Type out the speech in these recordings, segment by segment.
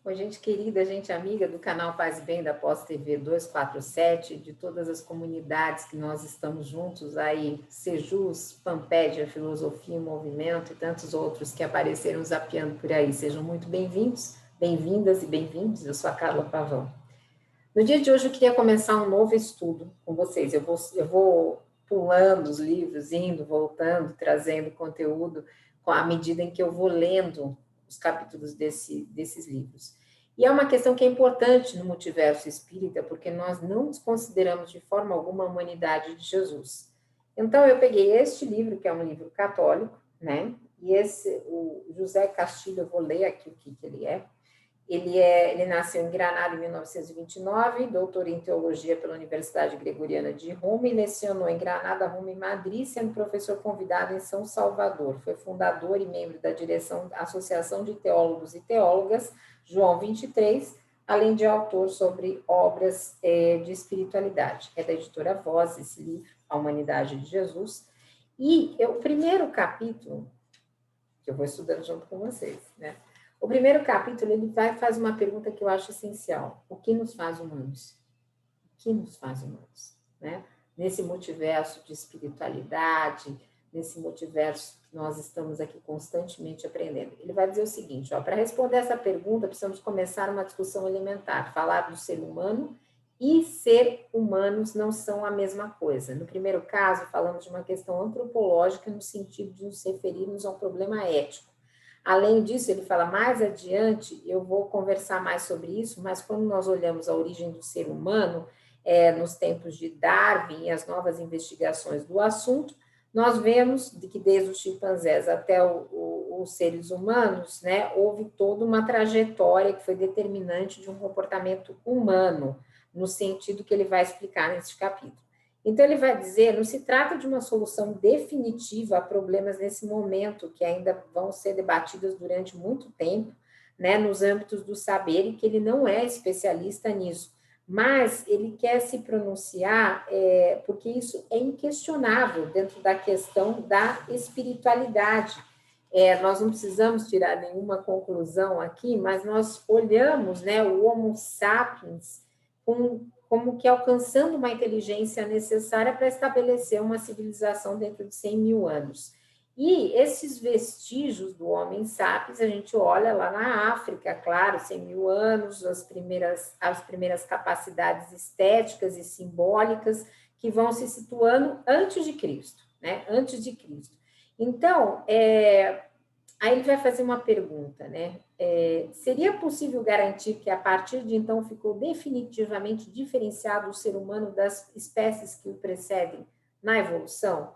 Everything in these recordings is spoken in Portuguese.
Oi, gente querida, gente amiga do canal Paz e Bem da Pós TV 247, de todas as comunidades que nós estamos juntos aí, Sejus, Pampédia, Filosofia e Movimento e tantos outros que apareceram zapeando por aí. Sejam muito bem-vindos, bem-vindas e bem-vindos. Eu sou a Carla Pavão. No dia de hoje eu queria começar um novo estudo com vocês. Eu vou pulando os livros, indo, voltando, trazendo conteúdo à medida em que eu vou lendo os capítulos desses livros. E é uma questão que é importante no multiverso espírita, porque nós não desconsideramos de forma alguma a humanidade de Jesus. Então, eu peguei este livro, que é um livro católico, né? E o José Castilho, eu vou ler aqui o que ele é. Ele nasceu em Granada em 1929, doutor em teologia pela Universidade Gregoriana de Roma e lecionou em Granada, Roma e Madrid, sendo professor convidado em São Salvador. Foi fundador e membro da direção da Associação de Teólogos e Teólogas, João 23, além de autor sobre obras de espiritualidade. É da editora Voz, esse livro, A Humanidade de Jesus. E o primeiro capítulo, que eu vou estudando junto com vocês, né? O primeiro capítulo, ele faz uma pergunta que eu acho essencial. O que nos faz humanos? O que nos faz humanos? Né? Nesse multiverso de espiritualidade, nesse multiverso que nós estamos aqui constantemente aprendendo. Ele vai dizer o seguinte, para responder essa pergunta, precisamos começar uma discussão elementar, falar do ser humano e ser humanos não são a mesma coisa. No primeiro caso, falamos de uma questão antropológica no sentido de nos referirmos a um problema ético. Além disso, ele fala mais adiante, eu vou conversar mais sobre isso, mas quando nós olhamos a origem do ser humano, nos tempos de Darwin e as novas investigações do assunto, nós vemos que desde os chimpanzés até os seres humanos, né, houve toda uma trajetória que foi determinante de um comportamento humano, no sentido que ele vai explicar nesse capítulo. Então, ele vai dizer, não se trata de uma solução definitiva a problemas nesse momento, que ainda vão ser debatidos durante muito tempo, né, nos âmbitos do saber, e que ele não é especialista nisso, mas ele quer se pronunciar, porque isso é inquestionável dentro da questão da espiritualidade. Nós não precisamos tirar nenhuma conclusão aqui, mas nós olhamos, né, o Homo sapiens como que alcançando uma inteligência necessária para estabelecer uma civilização dentro de 100 mil anos. E esses vestígios do homem sapiens, a gente olha lá na África, claro, 100 mil anos, as primeiras capacidades estéticas e simbólicas que vão se situando antes de Cristo, né? Antes de Cristo. Então, aí ele vai fazer uma pergunta, né? Seria possível garantir que a partir de então ficou definitivamente diferenciado o ser humano das espécies que o precedem na evolução?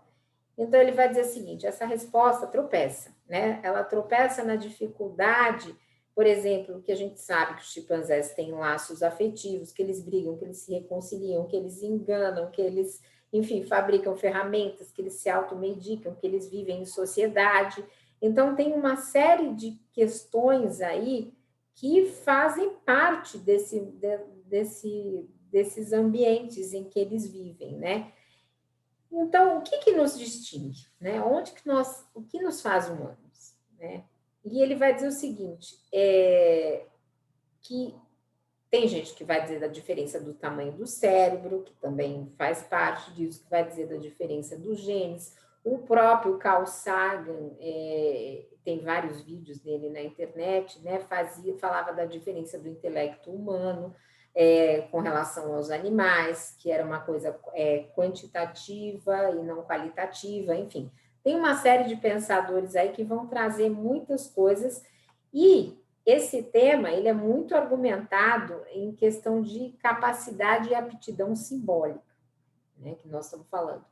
Então ele vai dizer o seguinte, essa resposta tropeça, né? Ela tropeça na dificuldade, por exemplo, que a gente sabe que os chimpanzés têm laços afetivos, que eles brigam, que eles se reconciliam, que eles enganam, que eles, enfim, fabricam ferramentas, que eles se automedicam, que eles vivem em sociedade. Então, tem uma série de questões aí que fazem parte desses ambientes em que eles vivem, né? Então, o que nos distingue? Né? O que nos faz humanos? Né? E ele vai dizer o seguinte, que tem gente que vai dizer da diferença do tamanho do cérebro, que também faz parte disso, que vai dizer da diferença dos genes. O próprio Carl Sagan, tem vários vídeos dele na internet, né? Falava da diferença do intelecto humano com relação aos animais, que era uma coisa quantitativa e não qualitativa, enfim. Tem uma série de pensadores aí que vão trazer muitas coisas e esse tema ele é muito argumentado em questão de capacidade e aptidão simbólica, né, que nós estamos falando.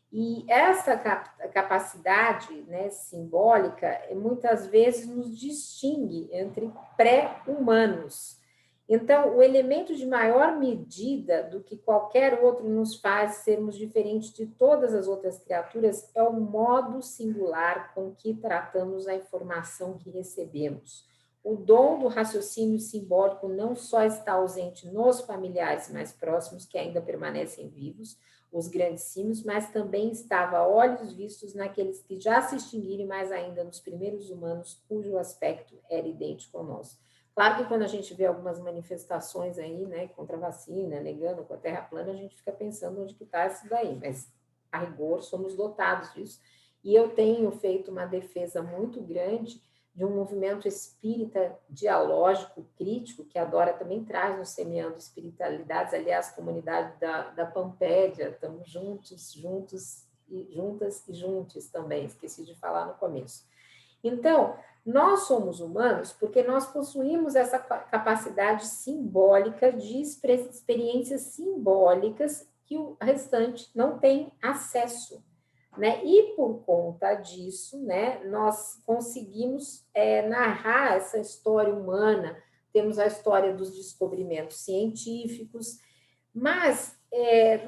E essa capacidade, né, simbólica muitas vezes nos distingue entre pré-humanos. Então, o elemento de maior medida do que qualquer outro nos faz sermos diferentes de todas as outras criaturas é o modo singular com que tratamos a informação que recebemos. O dom do raciocínio simbólico não só está ausente nos familiares mais próximos, que ainda permanecem vivos, os grandíssimos, mas também estava a olhos vistos naqueles que já se extinguiram, mais ainda nos primeiros humanos, cujo aspecto era idêntico ao nosso. Claro que quando a gente vê algumas manifestações aí, né, contra a vacina, negando com a Terra plana, a gente fica pensando onde que está isso daí, mas a rigor somos dotados disso. E eu tenho feito uma defesa muito grande de um movimento espírita dialógico, crítico, que a Dora também traz no Semeando Espiritualidades, aliás, comunidade da Pampédia, estamos juntas e juntos também, esqueci de falar no começo. Então, nós somos humanos porque nós possuímos essa capacidade simbólica de experiências simbólicas que o restante não tem acesso, né? E por conta disso, né, nós conseguimos narrar essa história humana, temos a história dos descobrimentos científicos, mas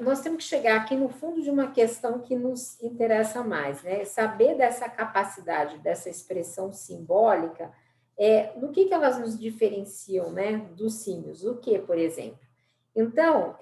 nós temos que chegar aqui no fundo de uma questão que nos interessa mais, né? Saber dessa capacidade, dessa expressão simbólica, no que elas nos diferenciam, né, dos símios? O que, por exemplo? Então,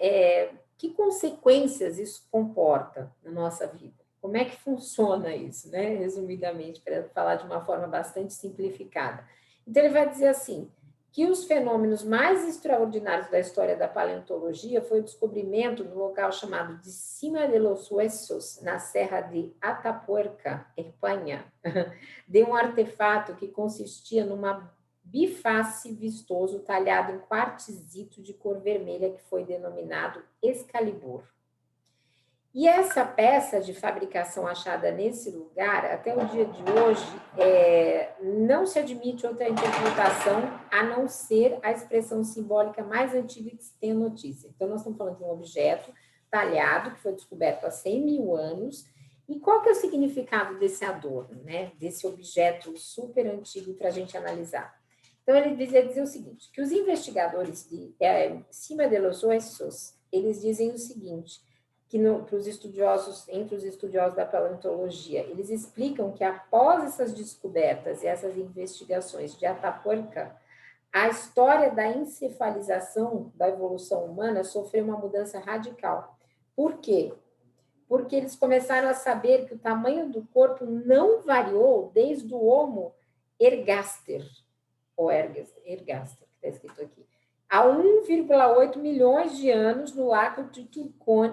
que consequências isso comporta na nossa vida? Como é que funciona isso, né? Resumidamente, para falar de uma forma bastante simplificada. Então, ele vai dizer assim, que os fenômenos mais extraordinários da história da paleontologia foi o descobrimento no local chamado de Cima de los Huesos, na Serra de Atapuerca, Espanha, de um artefato que consistia numa biface vistoso talhado em quartzito de cor vermelha que foi denominado Excalibur. E essa peça de fabricação achada nesse lugar, até o dia de hoje, não se admite outra interpretação a não ser a expressão simbólica mais antiga que se tem notícia. Então, nós estamos falando de um objeto talhado, que foi descoberto há 100 mil anos. E qual que é o significado desse adorno, né? Desse objeto super antigo para a gente analisar? Então, ele dizia o seguinte, que os investigadores de Cima de los Huesos, eles dizem o seguinte, que para os estudiosos, entre os estudiosos da paleontologia, eles explicam que após essas descobertas e essas investigações de Atapuerca, a história da encefalização da evolução humana sofreu uma mudança radical. Por quê? Porque eles começaram a saber que o tamanho do corpo não variou desde o Homo ergaster, ou ergaster, que está escrito aqui, há 1,8 milhões de anos no lago de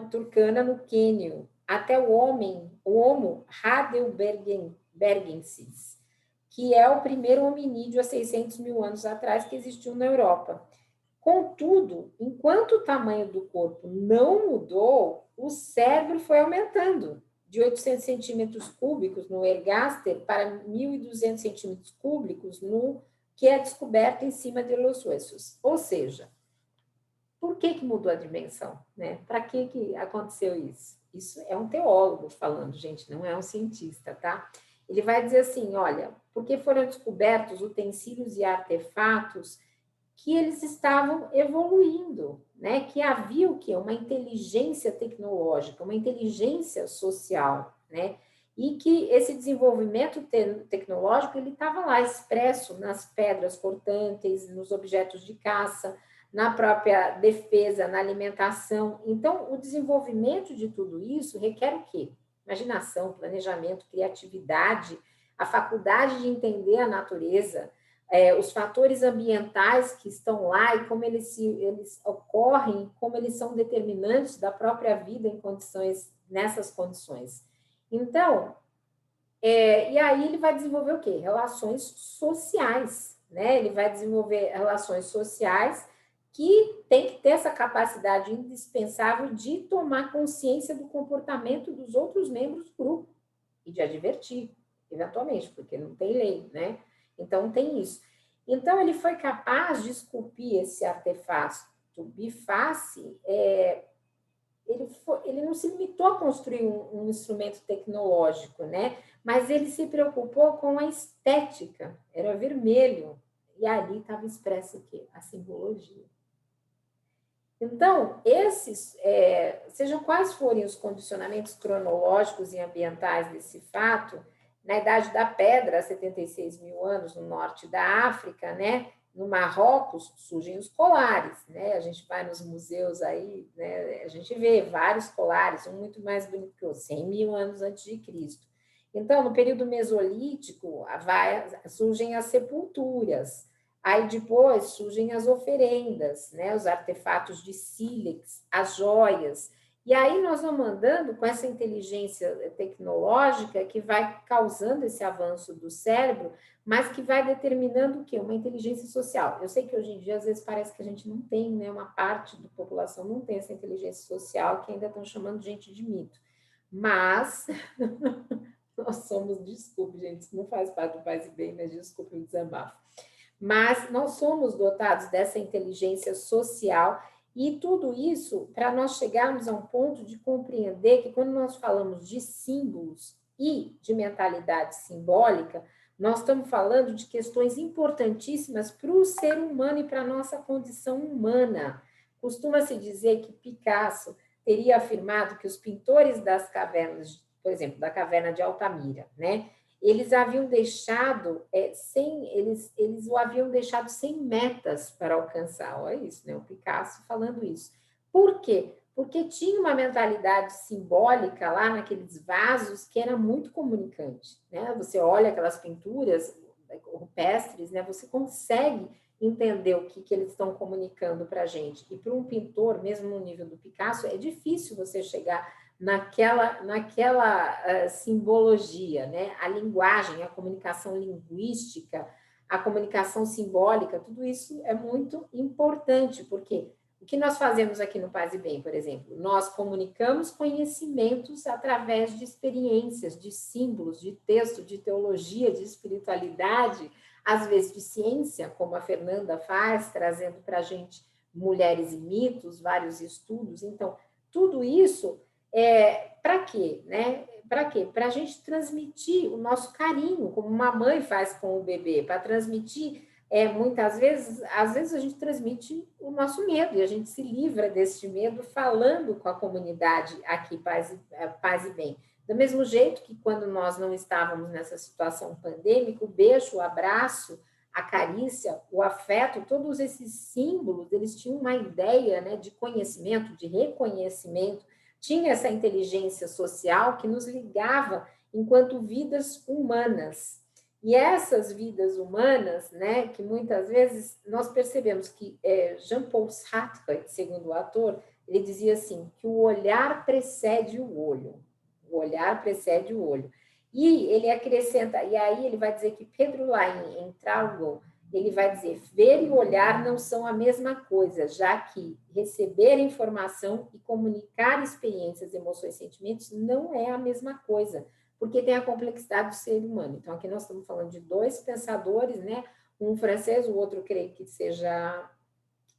Turkana, no Quênia, até o Homo heidelbergensis, que é o primeiro hominídeo há 600 mil anos atrás que existiu na Europa. Contudo, enquanto o tamanho do corpo não mudou, o cérebro foi aumentando de 800 centímetros cúbicos no ergaster para 1.200 centímetros cúbicos no que é descoberto em cima de los huesos. Ou seja, por que mudou a dimensão? Né? Para que aconteceu isso? Isso é um teólogo falando, gente, não é um cientista, tá? Ele vai dizer assim, olha, porque foram descobertos utensílios e artefatos que eles estavam evoluindo, né? Que havia o quê? Uma inteligência tecnológica, uma inteligência social, né? E que esse desenvolvimento tecnológico ele estava lá expresso nas pedras cortantes, nos objetos de caça, na própria defesa, na alimentação. Então, o desenvolvimento de tudo isso requer o quê? Imaginação, planejamento, criatividade, a faculdade de entender a natureza, os fatores ambientais que estão lá e como eles ocorrem, como eles são determinantes da própria vida nessas condições. Então, e aí ele vai desenvolver o quê? Relações sociais, né? Ele vai desenvolver relações sociais que tem que ter essa capacidade indispensável de tomar consciência do comportamento dos outros membros do grupo e de advertir, eventualmente, porque não tem lei, né? Então, tem isso. Então, ele foi capaz de esculpir esse artefato biface, ele não se limitou a construir um instrumento tecnológico, né? Mas ele se preocupou com a estética, era vermelho, e ali estava expresso o quê? A simbologia. Então, sejam quais forem os condicionamentos cronológicos e ambientais desse fato, na Idade da Pedra, há 76 mil anos, no norte da África, né? No Marrocos, surgem os colares, né? A gente vai nos museus aí, né? A gente vê vários colares, um muito mais bonito que o 100 mil anos antes de Cristo. Então, no período mesolítico, surgem as sepulturas. Aí depois surgem as oferendas, né? Os artefatos de sílex, as joias. E aí nós vamos andando com essa inteligência tecnológica que vai causando esse avanço do cérebro, mas que vai determinando o quê? Uma inteligência social. Eu sei que hoje em dia, às vezes, parece que a gente não tem, né? Uma parte da população não tem essa inteligência social, que ainda estão chamando gente de mito. Mas nós somos, desculpe, gente, isso não faz parte do Paz e Bem, mas desculpe o desabafo. Mas nós somos dotados dessa inteligência social e tudo isso para nós chegarmos a um ponto de compreender que quando nós falamos de símbolos e de mentalidade simbólica, nós estamos falando de questões importantíssimas para o ser humano e para a nossa condição humana. Costuma-se dizer que Picasso teria afirmado que os pintores das cavernas, por exemplo, da caverna de Altamira, né? Eles haviam deixado eles o haviam deixado sem metas para alcançar. Olha isso, né? O Picasso falando isso. Por quê? Porque tinha uma mentalidade simbólica lá naqueles vasos que era muito comunicante, né? Você olha aquelas pinturas rupestres, né? Você consegue entender o que eles estão comunicando para a gente. E para um pintor, mesmo no nível do Picasso, é difícil você chegar naquela simbologia, né? A linguagem, a comunicação linguística, a comunicação simbólica, tudo isso é muito importante, porque o que nós fazemos aqui no Paz e Bem, por exemplo, nós comunicamos conhecimentos através de experiências, de símbolos, de texto, de teologia, de espiritualidade, às vezes de ciência, como a Fernanda faz, trazendo para a gente mulheres e mitos, vários estudos. Então, tudo isso para quê, né? Para quê? Para a gente transmitir o nosso carinho, como uma mãe faz com o bebê, para transmitir, muitas vezes, às vezes a gente transmite o nosso medo, e a gente se livra deste medo falando com a comunidade aqui, Paz e Bem. Do mesmo jeito que quando nós não estávamos nessa situação pandêmica, o beijo, o abraço, a carícia, o afeto, todos esses símbolos, eles tinham uma ideia, né, de conhecimento, de reconhecimento, tinha essa inteligência social que nos ligava enquanto vidas humanas. E essas vidas humanas, né, que muitas vezes nós percebemos que Jean-Paul Sartre, segundo o ator, ele dizia assim, que o olhar precede o olho. O olhar precede o olho. E ele acrescenta, e aí ele vai dizer que Pedro Lain, em Trago, ele vai dizer, ver e olhar não são a mesma coisa, já que receber informação e comunicar experiências, emoções, sentimentos não é a mesma coisa, porque tem a complexidade do ser humano. Então, aqui nós estamos falando de dois pensadores, né? Um francês, o outro creio que seja,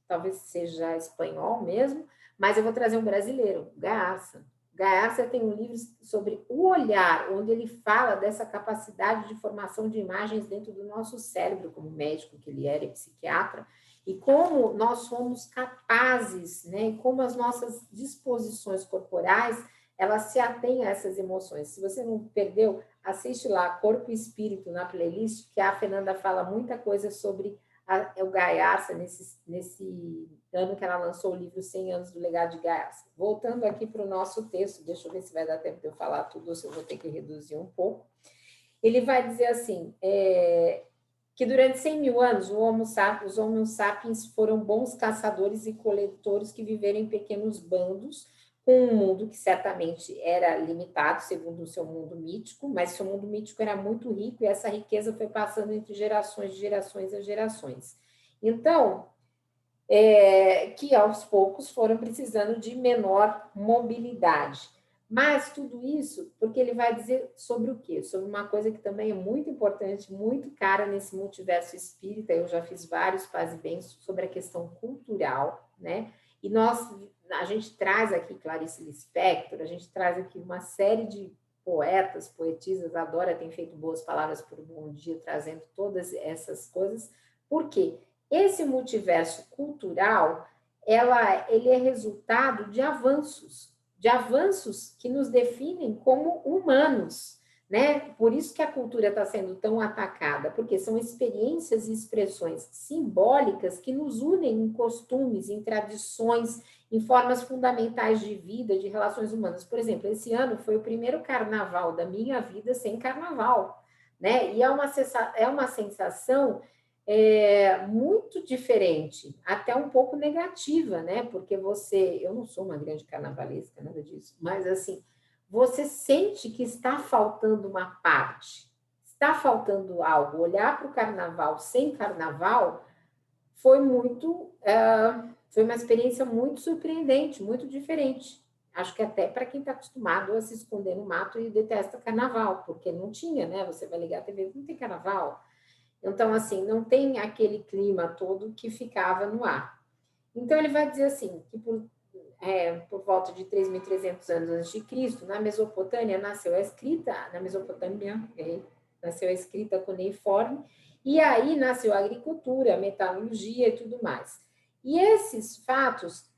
talvez seja espanhol mesmo, mas eu vou trazer um brasileiro, Garça. Garça tem um livro sobre o olhar, onde ele fala dessa capacidade de formação de imagens dentro do nosso cérebro, como médico que ele era e psiquiatra, e como nós somos capazes, né, e como as nossas disposições corporais, elas se atêm a essas emoções. Se você não perdeu, assiste lá Corpo e Espírito na playlist, que a Fernanda fala muita coisa sobre o Gaiarsa, nesse ano que ela lançou o livro 100 anos do legado de Gaiarsa. Voltando aqui para o nosso texto, deixa eu ver se vai dar tempo de eu falar tudo ou se eu vou ter que reduzir um pouco. Ele vai dizer assim, que durante 100 mil anos os Homo sapiens foram bons caçadores e coletores que viveram em pequenos bandos, com um mundo que certamente era limitado, segundo o seu mundo mítico, mas seu mundo mítico era muito rico e essa riqueza foi passando entre gerações, de gerações a gerações. Então, que aos poucos foram precisando de menor mobilidade. Mas tudo isso, porque ele vai dizer sobre o quê? Sobre uma coisa que também é muito importante, muito cara nesse multiverso espírita, eu já fiz vários Paz e Bem sobre a questão cultural, né? E a gente traz aqui Clarice Lispector, a gente traz aqui uma série de poetas, poetisas, a Dora tem feito boas palavras por um bom dia, trazendo todas essas coisas. Por quê? Esse multiverso cultural, ele é resultado de avanços que nos definem como humanos, né? Por isso que a cultura está sendo tão atacada, porque são experiências e expressões simbólicas que nos unem em costumes, em tradições, em formas fundamentais de vida, de relações humanas. Por exemplo, esse ano foi o primeiro carnaval da minha vida sem carnaval, né? E é uma sensação muito diferente, até um pouco negativa, né? Porque eu não sou uma grande carnavalesca, nada disso, mas assim, você sente que está faltando uma parte, está faltando algo. Olhar para o carnaval sem carnaval foi foi uma experiência muito surpreendente, muito diferente. Acho que até para quem está acostumado a se esconder no mato e detesta carnaval, porque não tinha, né? Você vai ligar a TV, não tem carnaval. Então, assim, não tem aquele clima todo que ficava no ar. Então, ele vai dizer assim, que por volta de 3.300 anos antes de Cristo, na Mesopotâmia nasceu a escrita, nasceu a escrita cuneiforme, e aí nasceu a agricultura, a metalurgia e tudo mais. E esses fatos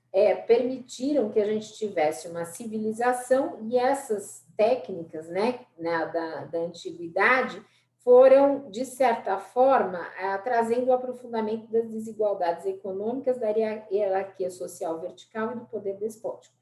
permitiram que a gente tivesse uma civilização, e essas técnicas, né, da antiguidade foram, de certa forma, trazendo o aprofundamento das desigualdades econômicas, da hierarquia social vertical e do poder despótico.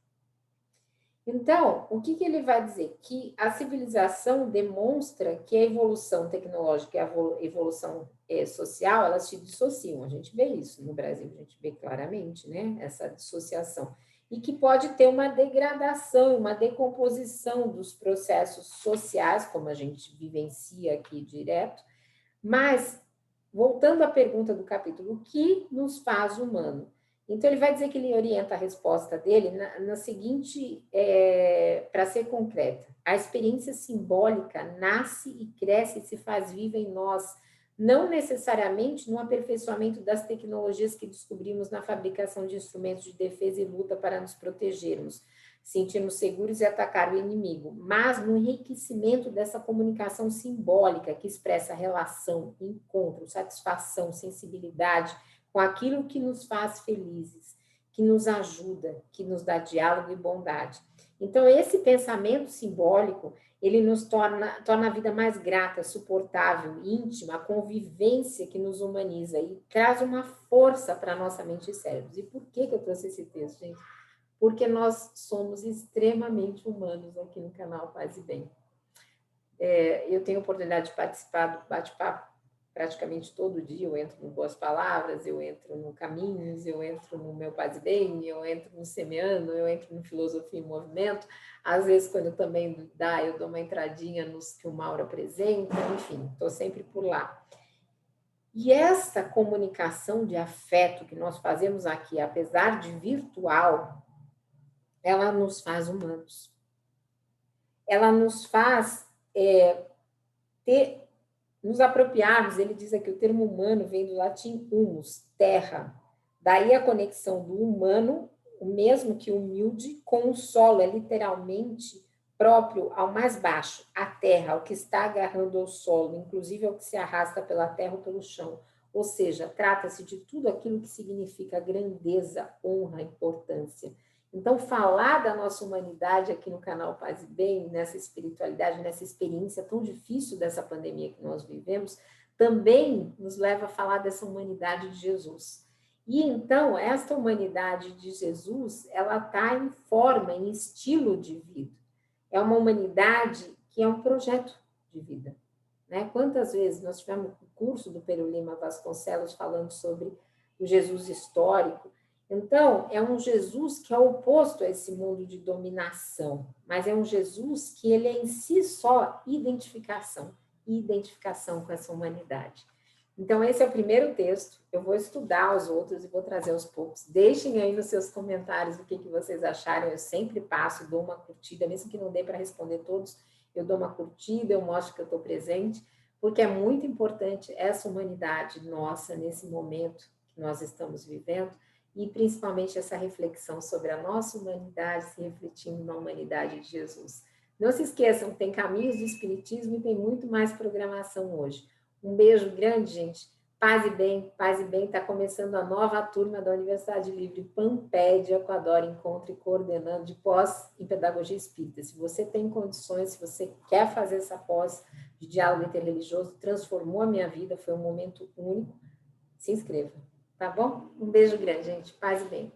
Então, o que ele vai dizer? Que a civilização demonstra que a evolução tecnológica e a evolução social, elas se dissociam. A gente vê isso no Brasil, a gente vê claramente, né, essa dissociação. E que pode ter uma degradação, uma decomposição dos processos sociais, como a gente vivencia aqui direto. Mas, voltando à pergunta do capítulo, o que nos faz humano? Então, ele vai dizer que ele orienta a resposta dele na seguinte, para ser concreta: a experiência simbólica nasce e cresce e se faz viva em nós, não necessariamente no aperfeiçoamento das tecnologias que descobrimos na fabricação de instrumentos de defesa e luta para nos protegermos, sentirmos seguros e atacar o inimigo, mas no enriquecimento dessa comunicação simbólica que expressa relação, encontro, satisfação, sensibilidade com aquilo que nos faz felizes, que nos ajuda, que nos dá diálogo e bondade. Então, esse pensamento simbólico, ele nos torna a vida mais grata, suportável, íntima, a convivência que nos humaniza e traz uma força para a nossa mente e cérebros. E por que eu trouxe esse texto, gente? Porque nós somos extremamente humanos aqui no canal Paz e Bem. Eu tenho a oportunidade de participar do bate-papo praticamente todo dia. Eu entro no Boas Palavras, eu entro no Caminhos, eu entro no Meu Paz e Bem, eu entro no Semeando, eu entro no Filosofia em Movimento. Às vezes, quando também dá, eu dou uma entradinha nos que o Mauro apresenta, enfim, estou sempre por lá. E essa comunicação de afeto que nós fazemos aqui, apesar de virtual, ela nos faz humanos. Ela nos faz nos apropriarmos. Ele diz aqui, o termo humano vem do latim humus, terra. Daí a conexão do humano, o mesmo que humilde, com o solo, é literalmente próprio ao mais baixo, a terra, ao que está agarrando ao solo, inclusive ao que se arrasta pela terra ou pelo chão. Ou seja, trata-se de tudo aquilo que significa grandeza, honra, importância. Então, falar da nossa humanidade aqui no canal Paz e Bem, nessa espiritualidade, nessa experiência tão difícil dessa pandemia que nós vivemos, também nos leva a falar dessa humanidade de Jesus. E então, esta humanidade de Jesus, ela está em forma, em estilo de vida. É uma humanidade que é um projeto de vida. Né? Quantas vezes nós tivemos o curso do Pero Lima Vasconcelos falando sobre o Jesus histórico. Então, é um Jesus que é oposto a esse mundo de dominação, mas é um Jesus que ele é em si só identificação com essa humanidade. Então, esse é o primeiro texto. Eu vou estudar os outros e vou trazer aos poucos. Deixem aí nos seus comentários o que vocês acharam. Eu sempre passo, dou uma curtida, mesmo que não dê para responder todos, eu dou uma curtida, eu mostro que eu estou presente, porque é muito importante essa humanidade nossa nesse momento que nós estamos vivendo, e principalmente essa reflexão sobre a nossa humanidade se refletindo na humanidade de Jesus. Não se esqueçam, tem Caminhos do Espiritismo e tem muito mais programação hoje. Um beijo grande, gente. Paz e Bem, está começando a nova turma da Universidade Livre Pampédia, com a Dora Encontro e coordenando de pós em Pedagogia Espírita. Se você tem condições, se você quer fazer essa pós de diálogo interreligioso, transformou a minha vida, foi um momento único, se inscreva, tá bom? Um beijo grande, gente. Paz e bem.